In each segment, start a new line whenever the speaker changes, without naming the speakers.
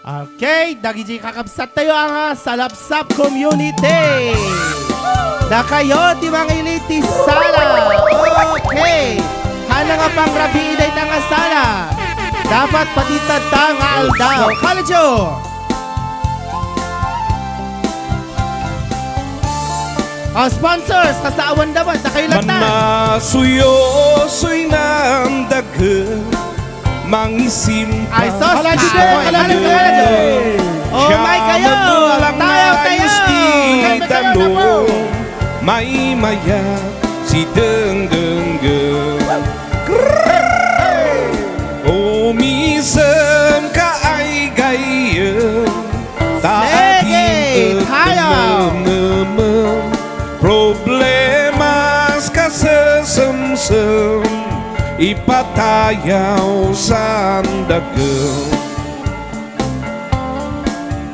Okay, dagiji kakabsat tayo ang Salapsap Community. Da kayo di mga iliti sala. Okay. Hana nga pang rabiiday na nga sala. Dapat patitad ta nga aldaw. Kalajo. Sponsors, kasaawan dapat na kayo latan.
Manasuyo-soy ng dagat mangisim
ay sos oh my kayo tayo
may maya si deng-deng-deng oh misem ka ay gayem taading problemas ka sesem-sem ipatayaw sa dagang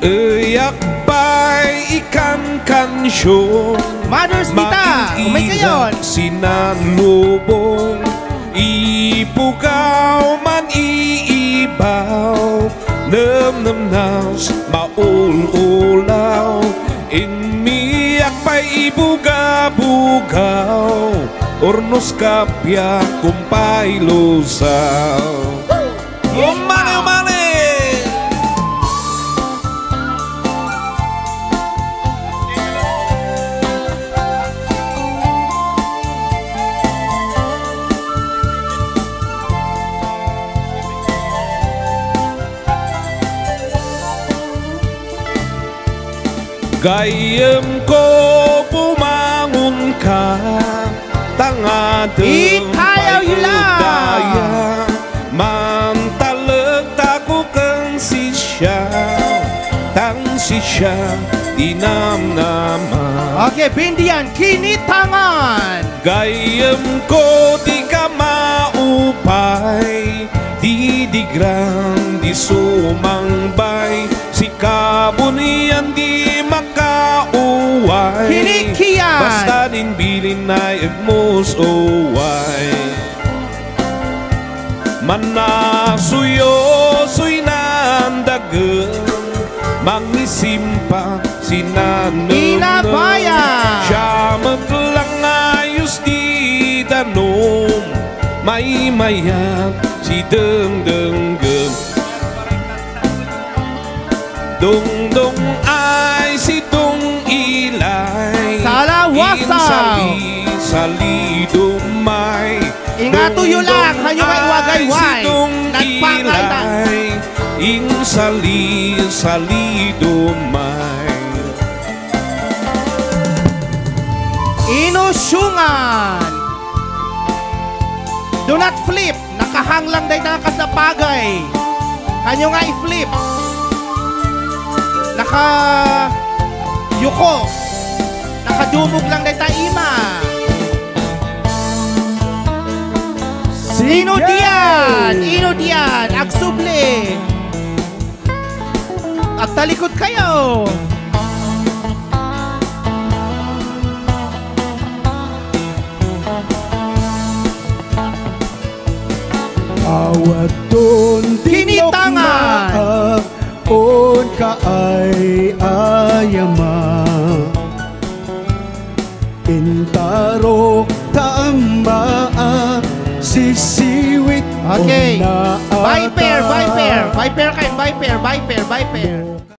iyak ba'y ikan kansyon
Mothers Mita, umay kayo
sinanlubong ipugaw man iibaw namnamnas maul-ulaw inmiyak ba'y ibuga-bugaw Ornos kapya kumpay lusaw umane-umane gayem ko bumangon ka
itayaw yula
mantalag tako kang sisya tang sisya inam-naman
okay, bindiyan, kinitangan
gayem ko di ka maupay di digram di sumangbay si kabunian di makauway
kinikiyan
basta din bilin na igmos uway manasuyo-soy ng dagang mangisimpa sinanong
inabayan
siya maglang ayos di danom may mayat si deng-deng-deng dong-dong ay si dong ilay
salawasaw
sali dumay
ingatuyo lang hanyo may wagay-way nagpangay
ing sali dumay
inusyungan do not flip nakahang lang day na kasapagay hanyo nga i-flip yuko nakadumog lang day taima Ino diyan agsuble agtalikod kayo
awat don
kinitangan
on ka ay ayama intarok tamba sisiwit
okay bye pair kayo bye pair